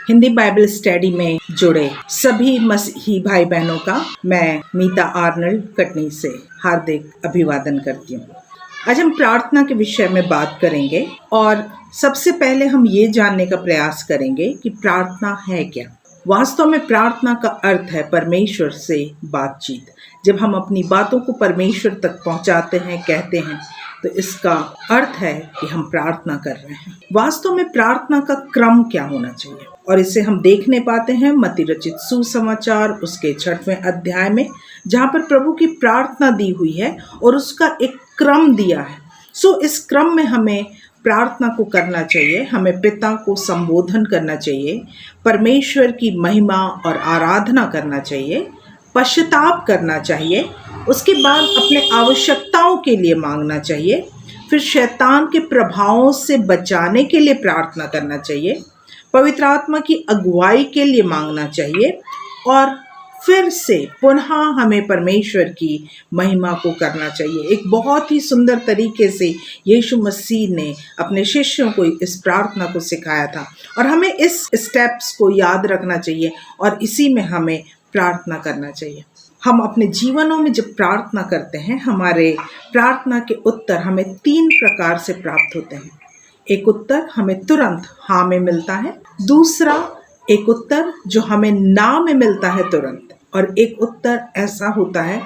Hindi Bible study में जुड़े सभी मसीही भाई बहनों का मैं मीता आर्नल्ड कटनी से हार्दिक अभिवादन करती हूँ। आज हम प्रार्थना के विषय में बात करेंगे और सबसे पहले हम ये जानने का प्रयास करेंगे कि प्रार्थना है क्या। वास्तव में प्रार्थना का अर्थ है परमेश्वर से बातचीत। जब हम अपनी बातों को परमेश्वर तक पहुंचाते हैं, कहते हैं, तो इसका अर्थ है कि हम प्रार्थना कर रहे हैं। वास्तव में प्रार्थना का क्रम क्या होना चाहिए, और इसे हम देखने पाते हैं मत्ती रचित सुसमाचार उसके 6वें अध्याय में, जहाँ पर प्रभु की प्रार्थना दी हुई है और उसका एक क्रम दिया है। इस क्रम में हमें प्रार्थना को करना चाहिए, हमें पिता को संबोधन करना चाहिए, परमेश्वर की महिमा और आराधना करना चाहिए, पश्चाताप करना चाहिए, उसके बाद अपने आवश्यकताओं के लिए मांगना चाहिए, फिर शैतान के प्रभावों से बचाने के लिए प्रार्थना करना चाहिए, पवित्र आत्मा की अगुवाई के लिए मांगना चाहिए, और फिर से पुनः हमें परमेश्वर की महिमा को करना चाहिए। एक बहुत ही सुंदर तरीके से यीशु मसीह ने अपने शिष्यों को इस प्रार्थना को सिखाया था और हमें इस स्टेप्स को याद रखना चाहिए और इसी में हमें प्रार्थना करना चाहिए। हम अपने जीवनों में जब प्रार्थना करते हैं, हमारे प्रार्थना के उत्तर हमें 3 प्रकार से प्राप्त होते हैं। एक उत्तर हमें तुरंत हाँ में मिलता है, दूसरा एक उत्तर जो हमें ना में मिलता है तुरंत, और एक उत्तर ऐसा होता है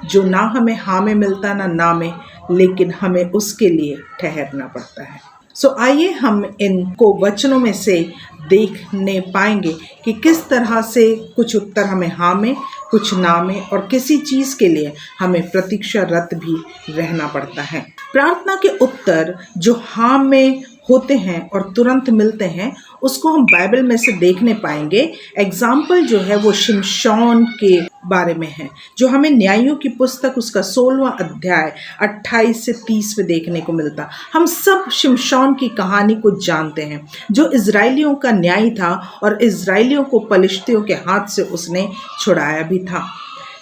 जो ना हमें हाँ में मिलता ना ना में, लेकिन हमें उसके लिए ठहरना पड़ता है। आइए हम इनको वचनों में से देखने पाएंगे कि किस तरह से कुछ उत्तर हमें हाँ में, कुछ ना में, और किसी चीज़ के लिए हमें प्रतीक्षारत भी रहना पड़ता है। प्रार्थना के उत्तर जो हाँ में होते हैं और तुरंत मिलते हैं, उसको हम बाइबल में से देखने पाएंगे। एग्जाम्पल जो है वो शिमशोन के बारे में है, जो हमें न्यायों की पुस्तक उसका 16वां अध्याय 28 से 30 में देखने को मिलता। हम सब शिमशोन की कहानी को जानते हैं, जो इजराइलियों का न्यायी था और इजराइलियों को पलिश्तियों के हाथ से उसने छुड़ाया भी था।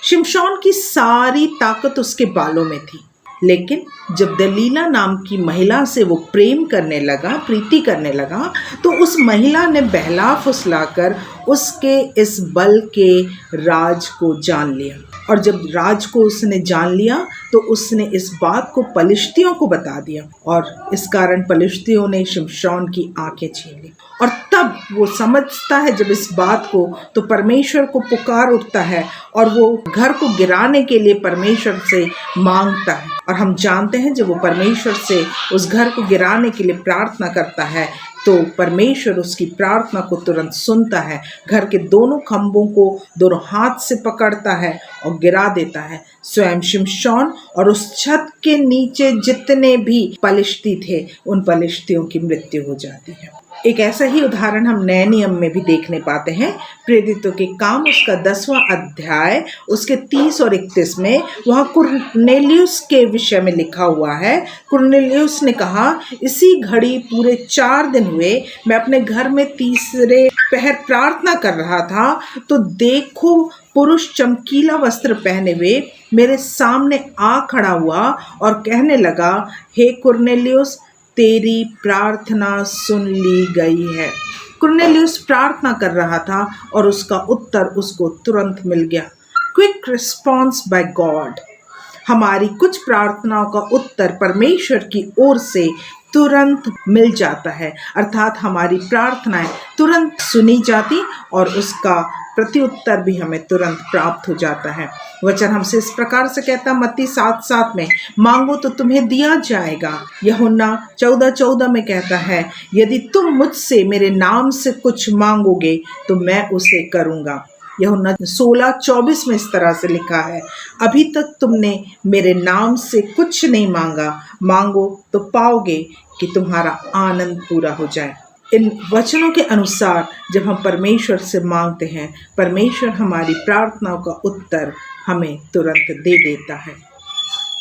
शिमशोन की सारी ताकत उसके बालों में थी, लेकिन जब दलीला नाम की महिला से वो प्रेम करने लगा, प्रीति करने लगा, तो उस महिला ने बहला फुसलाकर उसके इस बल के राज को जान लिया। और जब राज को उसने जान लिया तो उसने इस बात को पलिश्तियों को बता दिया, और इस कारण पलिश्तियों ने शिमशोन की आंखें छीन ली। और तब वो समझता है जब इस बात को, तो परमेश्वर को पुकार उठता है और वो घर को गिराने के लिए परमेश्वर से मांगता है। और हम जानते हैं जब वो परमेश्वर से उस घर को गिराने के लिए प्रार्थना करता है, तो परमेश्वर उसकी प्रार्थना को तुरंत सुनता है, घर के दोनों खंभों को दोनों हाथ से पकड़ता है और गिरा देता है। स्वयं शिमशोन और उस छत के नीचे जितने भी पलिश्ती थे, उन पलिश्तियों की मृत्यु हो जाती है। एक ऐसा ही उदाहरण हम नए नियम में भी देखने पाते हैं। प्रेरितों के काम उसका 10वां अध्याय उसके 30 और 31 में, वहाँ कुरनेलियुस के विषय में लिखा हुआ है। कुरनेलियुस ने कहा, इसी घड़ी पूरे 4 दिन हुए, मैं अपने घर में तीसरे पहर प्रार्थना कर रहा था, तो देखो पुरुष चमकीला वस्त्र पहने हुए मेरे सामने आ खड़ा हुआ और कहने लगा, हे कुरनेलियुस, तेरी प्रार्थना सुन ली गई है। कुरनेलियुस प्रार्थना कर रहा था और उसका उत्तर उसको तुरंत मिल गया। Quick response by God. हमारी कुछ प्रार्थनाओं का उत्तर परमेश्वर की ओर से तुरंत मिल जाता है, अर्थात हमारी प्रार्थनाएं तुरंत सुनी जाती और उसका प्रत्युत्तर भी हमें तुरंत प्राप्त हो जाता है। वचन हमसे इस प्रकार से कहता, मत्ती 7:7 में, मांगो तो तुम्हें दिया जाएगा। यूहन्ना 14:14 में कहता है, यदि तुम मुझसे मेरे नाम से कुछ मांगोगे तो मैं उसे करूँगा। यूहन्ना 16:24 में इस तरह से लिखा है, अभी तक तुमने मेरे नाम से कुछ नहीं मांगा, मांगो तो पाओगे कि तुम्हारा आनंद पूरा हो जाए। इन वचनों के अनुसार जब हम परमेश्वर से मांगते हैं, परमेश्वर हमारी प्रार्थनाओं का उत्तर हमें तुरंत दे देता है।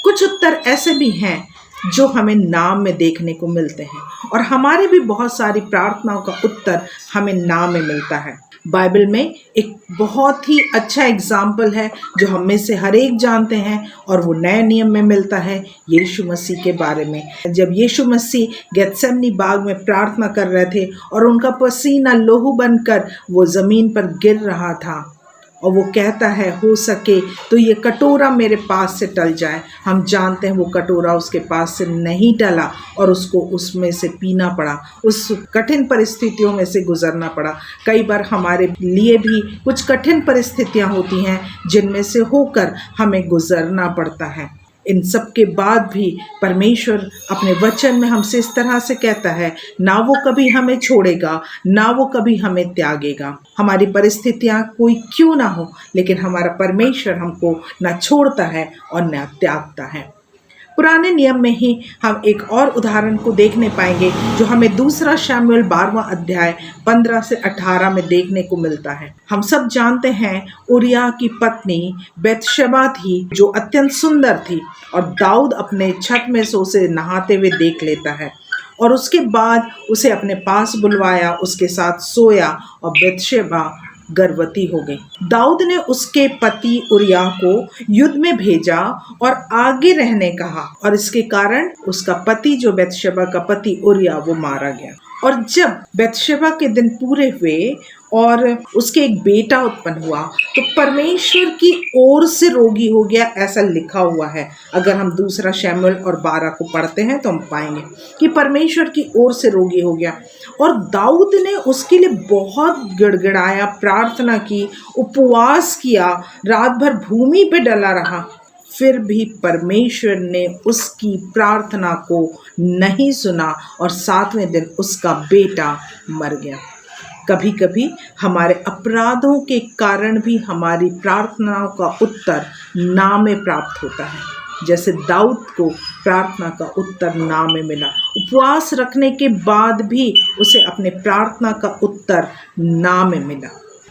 कुछ उत्तर ऐसे भी हैं जो हमें नाम में देखने को मिलते हैं, और हमारे भी बहुत सारी प्रार्थनाओं का उत्तर हमें नाम में मिलता है। बाइबल में एक बहुत ही अच्छा एग्जाम्पल है जो हम में से हर एक जानते हैं, और वो नए नियम में मिलता है यीशु मसीह के बारे में। जब यीशु मसीह गेत्सेमनी बाग में प्रार्थना कर रहे थे और उनका पसीना लोहू बनकर वो ज़मीन पर गिर रहा था, और वो कहता है हो सके तो ये कटोरा मेरे पास से टल जाए। हम जानते हैं वो कटोरा उसके पास से नहीं टला और उसको उसमें से पीना पड़ा, उस कठिन परिस्थितियों में से गुजरना पड़ा। कई बार हमारे लिए भी कुछ कठिन परिस्थितियां होती हैं जिनमें से होकर हमें गुजरना पड़ता है। इन सब के बाद भी परमेश्वर अपने वचन में हमसे इस तरह से कहता है, ना वो कभी हमें छोड़ेगा, ना वो कभी हमें त्यागेगा। हमारी परिस्थितियां कोई क्यों ना हो, लेकिन हमारा परमेश्वर हमको ना छोड़ता है और ना त्यागता है। पुराने नियम में ही हम एक और उदाहरण को देखने पाएंगे जो हमें दूसरा शमूएल 12वां अध्याय 15 से 18 में देखने को मिलता है। हम सब जानते हैं उरिया की पत्नी बैतशेबा थी जो अत्यंत सुंदर थी, और दाऊद अपने छत में से उसे नहाते हुए देख लेता है और उसके बाद उसे अपने पास बुलवाया, उसके साथ सोया और बैतशेबा गर्भवती हो गई। दाऊद ने उसके पति उरिया को युद्ध में भेजा और आगे रहने कहा, और इसके कारण उसका पति जो बैतशेबा का पति उरिया वो मारा गया। और जब बैतशेबा के दिन पूरे हुए और उसके एक बेटा उत्पन्न हुआ तो परमेश्वर की ओर से रोगी हो गया, ऐसा लिखा हुआ है। अगर हम दूसरा शमूएल और 12 को पढ़ते हैं तो हम पाएंगे कि परमेश्वर की ओर से रोगी हो गया, और दाऊद ने उसके लिए बहुत गिड़गिड़ाया, प्रार्थना की, उपवास किया, रात भर भूमि पे डला रहा, फिर भी परमेश्वर ने उसकी प्रार्थना को नहीं सुना और 7वें दिन उसका बेटा मर गया। कभी कभी हमारे अपराधों के कारण भी हमारी प्रार्थनाओं का उत्तर ना में प्राप्त होता है, जैसे दाऊद को प्रार्थना का उत्तर ना में मिला। उपवास रखने के बाद भी उसे अपने प्रार्थना का उत्तर ना में मिला।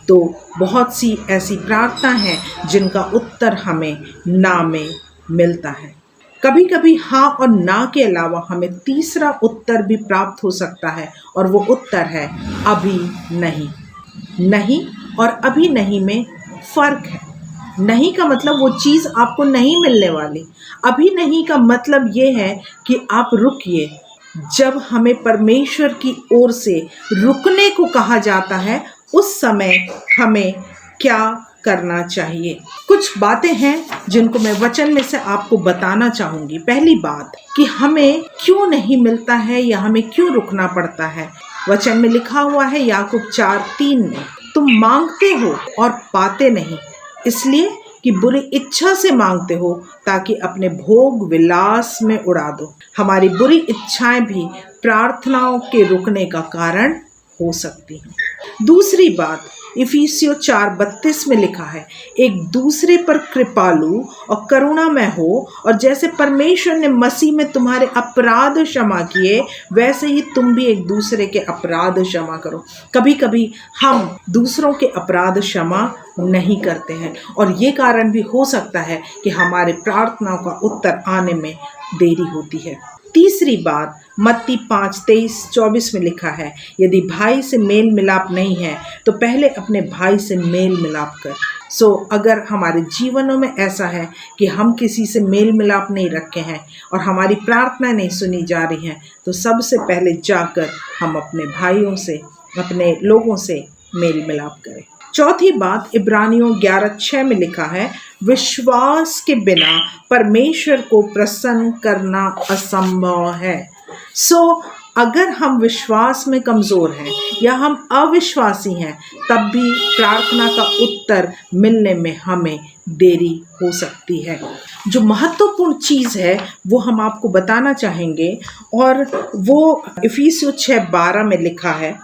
तो बहुत सी ऐसी प्रार्थना हैं जिनका उत्तर हमें ना में मिलता है। कभी कभी हाँ और ना के अलावा हमें तीसरा उत्तर भी प्राप्त हो सकता है, और वो उत्तर है अभी नहीं। नहीं और अभी नहीं में फ़र्क है। नहीं का मतलब वो चीज़ आपको नहीं मिलने वाली। अभी नहीं का मतलब ये है कि आप रुकिए। जब हमें परमेश्वर की ओर से रुकने को कहा जाता है उस समय हमें क्या करना चाहिए। कुछ बातें हैं जिनको मैं वचन में से आपको बताना चाहूँगी। पहली बात कि हमें क्यों नहीं मिलता है या हमें क्यों रुकना पड़ता है। वचन में लिखा हुआ है याकूब 4:3 में, तुम मांगते हो और पाते नहीं, इसलिए कि बुरी इच्छा से मांगते हो ताकि अपने भोग विलास में उड़ा दो। हमारी बुरी इच्छाएं भी प्रार्थनाओं के रुकने का कारण हो सकती हैं। दूसरी बात इफिसियों 4:32 में लिखा है, एक दूसरे पर कृपालु और करुणामय हो, और जैसे परमेश्वर ने मसीह में तुम्हारे अपराध क्षमा किए वैसे ही तुम भी एक दूसरे के अपराध क्षमा करो। कभी कभी हम दूसरों के अपराध क्षमा नहीं करते हैं, और ये कारण भी हो सकता है कि हमारे प्रार्थनाओं का उत्तर आने में देरी होती है। तीसरी बात मत्ती 5:23-24 में लिखा है, यदि भाई से मेल मिलाप नहीं है तो पहले अपने भाई से मेल मिलाप कर। अगर हमारे जीवनों में ऐसा है कि हम किसी से मेल मिलाप नहीं रखे हैं और हमारी प्रार्थना नहीं सुनी जा रही हैं, तो सबसे पहले जाकर हम अपने भाइयों से, अपने लोगों से मेल मिलाप करें। चौथी बात इब्रानियों 11:6 में लिखा है, विश्वास के बिना परमेश्वर को प्रसन्न करना असंभव है। अगर हम विश्वास में कमज़ोर हैं या हम अविश्वासी हैं, तब भी प्रार्थना का उत्तर मिलने में हमें देरी हो सकती है। जो महत्वपूर्ण चीज़ है वो हम आपको बताना चाहेंगे, और वो इफिसियों 6:12 में लिखा है,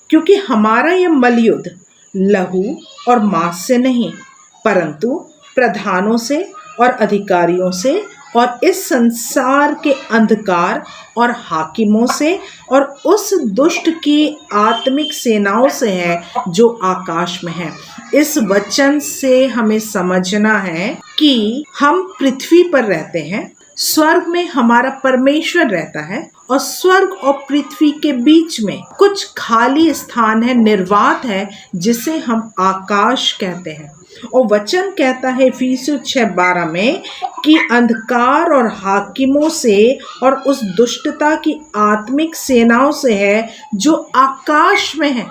क्योंकि हमारा यह मलयुद्ध लहू और मांस से नहीं, परंतु प्रधानों से और अधिकारियों से और इस संसार के अंधकार और हाकिमों से और उस दुष्ट की आत्मिक सेनाओं से है जो आकाश में है। इस वचन से हमें समझना है कि हम पृथ्वी पर रहते हैं, स्वर्ग में हमारा परमेश्वर रहता है और स्वर्ग और पृथ्वी के बीच में कुछ खाली स्थान है, निर्वात है, जिसे हम आकाश कहते हैं। और वचन कहता है इफिसियों 6:12 में कि अंधकार और हाकिमों से और उस दुष्टता की आत्मिक सेनाओं से है जो आकाश में है।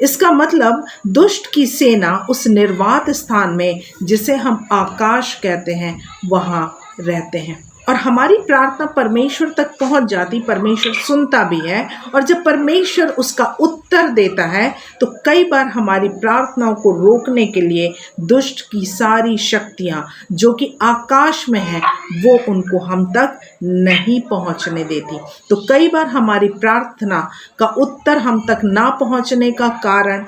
इसका मतलब दुष्ट की सेना उस निर्वात स्थान में, जिसे हम आकाश कहते हैं, वहां रहते हैं। और हमारी प्रार्थना परमेश्वर तक पहुंच जाती, परमेश्वर सुनता भी है। और जब परमेश्वर उसका उत्तर देता है तो कई बार हमारी प्रार्थनाओं को रोकने के लिए दुष्ट की सारी शक्तियां जो कि आकाश में है, वो उनको हम तक नहीं पहुंचने देती। तो कई बार हमारी प्रार्थना का उत्तर हम तक ना पहुंचने का कारण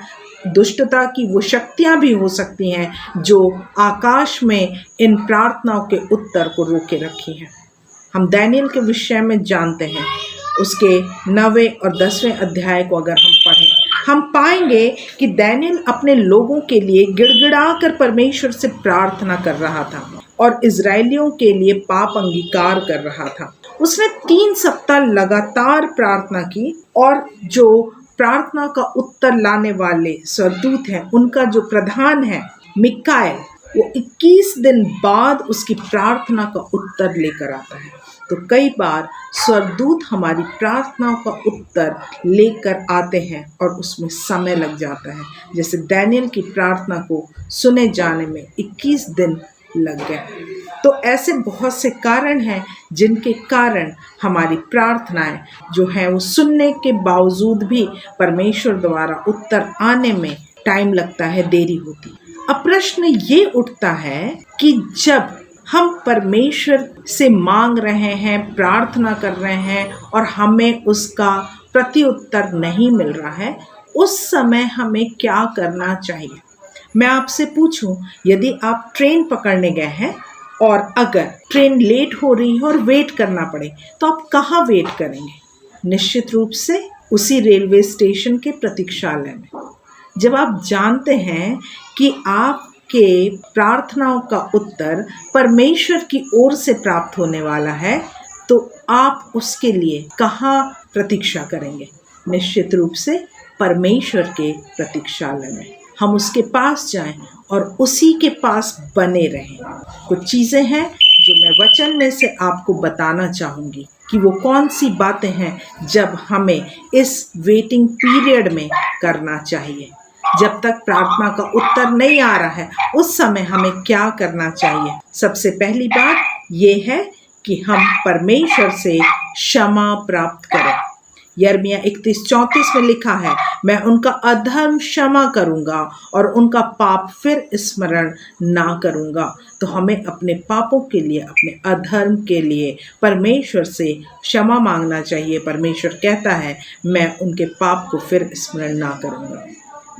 दुष्टता की वो शक्तियां भी हो सकती हैं जो आकाश में इन प्रार्थनाओं के उत्तर को रोके रखी हैं। हम दानियेल के विषय में जानते हैं, उसके 9वें और 10वें अध्याय को अगर हम पढ़ें, हम पाएंगे कि दानियेल अपने लोगों के लिए गिड़गिड़ा कर परमेश्वर से प्रार्थना कर रहा था और इजरायलियों के लिए पाप अंगीकार कर रहा था। उसने 3 सप्ताह लगातार प्रार्थना की और जो प्रार्थना का उत्तर लाने वाले स्वर्गदूत हैं, उनका जो प्रधान है मिकाएल, वो 21 दिन बाद उसकी प्रार्थना का उत्तर लेकर आता है। तो कई बार स्वर्गदूत हमारी प्रार्थनाओं का उत्तर लेकर आते हैं और उसमें समय लग जाता है। जैसे दानियेल की प्रार्थना को सुने जाने में 21 दिन लग गए। तो ऐसे बहुत से कारण हैं जिनके कारण हमारी प्रार्थनाएं जो हैं वो सुनने के बावजूद भी परमेश्वर द्वारा उत्तर आने में टाइम लगता है, देरी होती। अब प्रश्न ये उठता है कि जब हम परमेश्वर से मांग रहे हैं, प्रार्थना कर रहे हैं और हमें उसका प्रत्युत्तर नहीं मिल रहा है, उस समय हमें क्या करना चाहिए? मैं आपसे पूछूं, यदि आप ट्रेन पकड़ने गए हैं और अगर ट्रेन लेट हो रही है और वेट करना पड़े, तो आप कहाँ वेट करेंगे? निश्चित रूप से उसी रेलवे स्टेशन के प्रतीक्षालय में। जब आप जानते हैं कि आपके प्रार्थनाओं का उत्तर परमेश्वर की ओर से प्राप्त होने वाला है, तो आप उसके लिए कहाँ प्रतीक्षा करेंगे? निश्चित रूप से परमेश्वर के प्रतीक्षालय में। हम उसके पास जाएं और उसी के पास बने रहें। कुछ चीज़ें हैं जो मैं वचन में से आपको बताना चाहूँगी कि वो कौन सी बातें हैं जब हमें इस वेटिंग पीरियड में करना चाहिए। जब तक प्रार्थना का उत्तर नहीं आ रहा है, उस समय हमें क्या करना चाहिए? सबसे पहली बात ये है कि हम परमेश्वर से क्षमा प्राप्त करें। यिर्मयाह 31:34 में लिखा है, मैं उनका अधर्म क्षमा करूंगा और उनका पाप फिर स्मरण ना करूंगा। तो हमें अपने पापों के लिए, अपने अधर्म के लिए परमेश्वर से क्षमा मांगना चाहिए। परमेश्वर कहता है, मैं उनके पाप को फिर स्मरण ना करूंगा।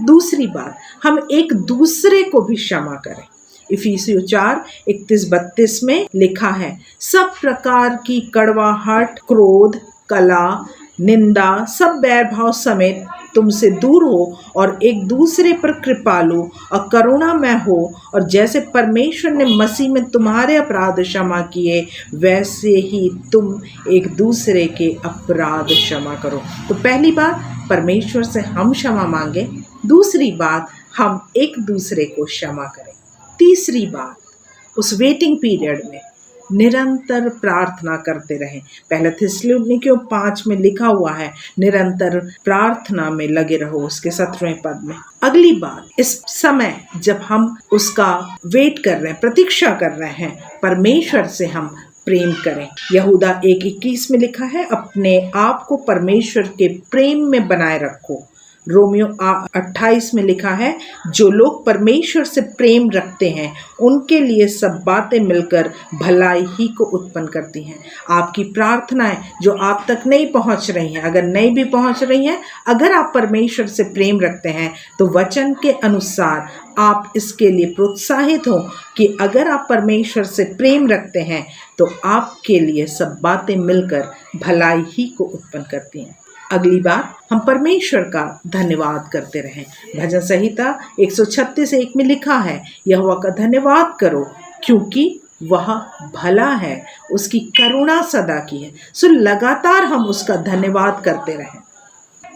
दूसरी बात, हम एक दूसरे को भी क्षमा करें। इफिसियों 4:31-32 में लिखा है, सब प्रकार की कड़वाहट, क्रोध, कला, निंदा, सब बैर भाव समेत तुमसे दूर हो और एक दूसरे पर कृपालु और करुणामय हो, और जैसे परमेश्वर ने मसीह में तुम्हारे अपराध क्षमा किए, वैसे ही तुम एक दूसरे के अपराध क्षमा करो। तो पहली बात, परमेश्वर से हम क्षमा मांगे। दूसरी बात, हम एक दूसरे को क्षमा करें। तीसरी बात, उस वेटिंग पीरियड में निरंतर प्रार्थना करते रहें। पहला थिस्सलुनीकियों 5 में लिखा हुआ है, निरंतर प्रार्थना में लगे रहो, उसके 17वें पद में। अगली बात, इस समय जब हम उसका वेट कर रहे हैं, प्रतीक्षा कर रहे हैं, परमेश्वर से हम प्रेम करें। यहूदा 1:21 में लिखा है, अपने आप को परमेश्वर के प्रेम में बनाए रखो। रोमियो 28 में लिखा है, जो लोग परमेश्वर से प्रेम रखते हैं उनके लिए सब बातें मिलकर भलाई ही को उत्पन्न करती हैं। आपकी प्रार्थनाएं जो आप तक नहीं पहुंच रही हैं, अगर नहीं भी पहुंच रही हैं, अगर आप परमेश्वर से प्रेम रखते हैं तो वचन के अनुसार आप इसके लिए प्रोत्साहित हो कि अगर आप परमेश्वर से प्रेम रखते हैं तो आपके लिए सब बातें मिलकर भलाई ही को उत्पन्न करती हैं। अगली बात, हम परमेश्वर का धन्यवाद करते रहें। भजन संहिता 136:1 में लिखा है, यहोवा का धन्यवाद करो क्योंकि वह भला है, उसकी करुणा सदा की है। सो लगातार हम उसका धन्यवाद करते रहें।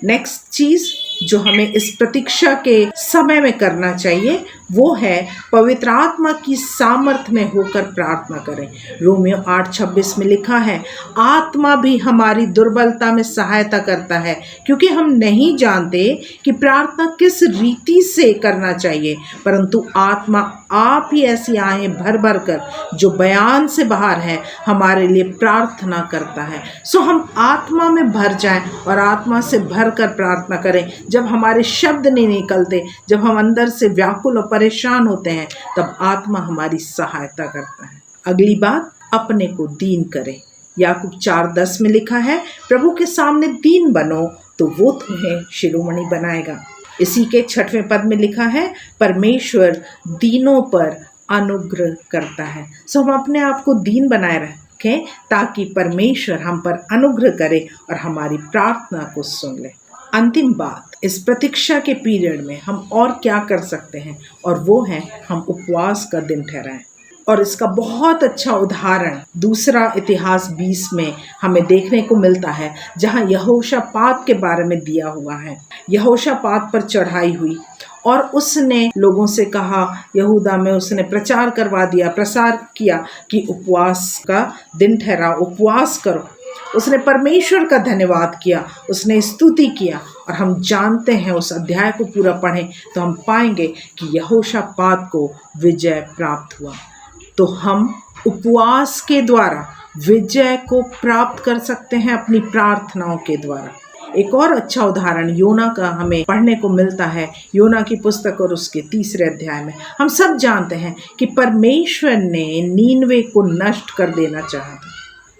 नेक्स्ट चीज जो हमें इस प्रतीक्षा के समय में करना चाहिए वो है पवित्र आत्मा की सामर्थ्य में होकर प्रार्थना करें। रोमियो 8:26 में लिखा है, आत्मा भी हमारी दुर्बलता में सहायता करता है, क्योंकि हम नहीं जानते कि प्रार्थना किस रीति से करना चाहिए, परंतु आत्मा आप ही ऐसी आहें भर भर कर जो बयान से बाहर है हमारे लिए प्रार्थना करता है। सो हम आत्मा में भर जाएं और आत्मा से भर कर प्रार्थना करें। जब हमारे शब्द नहीं निकलते, जब हम अंदर से व्याकुल और परेशान होते हैं, तब आत्मा हमारी सहायता करता है। अगली बात, अपने को दीन करें। याकूब 4:10 में लिखा है, प्रभु के सामने दीन बनो तो वो तुम्हें शिरोमणि बनाएगा। इसी के 6वें पद में लिखा है, परमेश्वर दीनों पर अनुग्रह करता है। सो हम अपने आप को दीन बनाए रखें ताकि परमेश्वर हम पर अनुग्रह करे और हमारी प्रार्थना को सुन ले। अंतिम बात, इस प्रतीक्षा के पीरियड में हम और क्या कर सकते हैं, और वो है हम उपवास का दिन ठहराएं। और इसका बहुत अच्छा उदाहरण दूसरा इतिहास 20 में हमें देखने को मिलता है, जहां यहोशापात के बारे में दिया हुआ है। यहोशापात पर चढ़ाई हुई और उसने लोगों से कहा, यहूदा में उसने प्रचार करवा दिया, प्रसार किया कि उपवास का दिन ठहरा, उपवास करो। उसने परमेश्वर का धन्यवाद किया, उसने स्तुति किया। और हम जानते हैं, उस अध्याय को पूरा पढ़ें तो हम पाएंगे कि यहोशापात को विजय प्राप्त हुआ। तो हम उपवास के द्वारा विजय को प्राप्त कर सकते हैं, अपनी प्रार्थनाओं के द्वारा। एक और अच्छा उदाहरण योना का हमें पढ़ने को मिलता है, योना की पुस्तक और उसके 3 अध्याय में। हम सब जानते हैं कि परमेश्वर ने नीनवे को नष्ट कर देना चाहा था,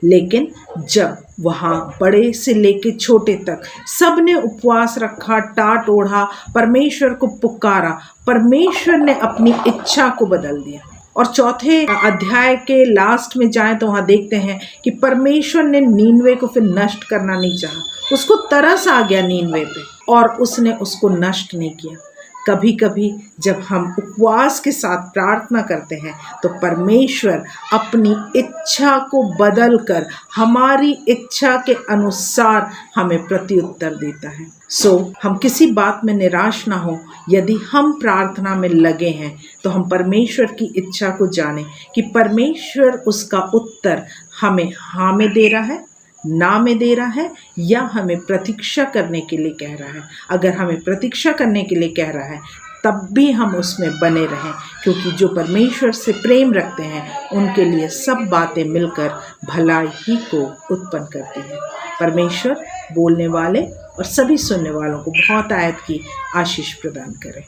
लेकिन जब वहाँ बड़े से लेके छोटे तक सब ने उपवास रखा, टाट ओढ़ा, परमेश्वर को पुकारा, परमेश्वर ने अपनी इच्छा को बदल दिया। और 4 अध्याय के लास्ट में जाएं तो वहाँ देखते हैं कि परमेश्वर ने नीनवे को फिर नष्ट करना नहीं चाहा। उसको तरस आ गया नीनवे पे और उसने उसको नष्ट नहीं किया। कभी कभी जब हम उपवास के साथ प्रार्थना करते हैं तो परमेश्वर अपनी इच्छा को बदल कर हमारी इच्छा के अनुसार हमें प्रत्युत्तर देता है। सो हम किसी बात में निराश ना हो। यदि हम प्रार्थना में लगे हैं तो हम परमेश्वर की इच्छा को जानें कि परमेश्वर उसका उत्तर हमें हाँ में दे रहा है, ना में दे रहा है, या हमें प्रतीक्षा करने के लिए कह रहा है। अगर हमें प्रतीक्षा करने के लिए कह रहा है तब भी हम उसमें बने रहें, क्योंकि जो परमेश्वर से प्रेम रखते हैं उनके लिए सब बातें मिलकर भलाई ही को उत्पन्न करती हैं। परमेश्वर बोलने वाले और सभी सुनने वालों को बहुत आयत की आशीष प्रदान करें।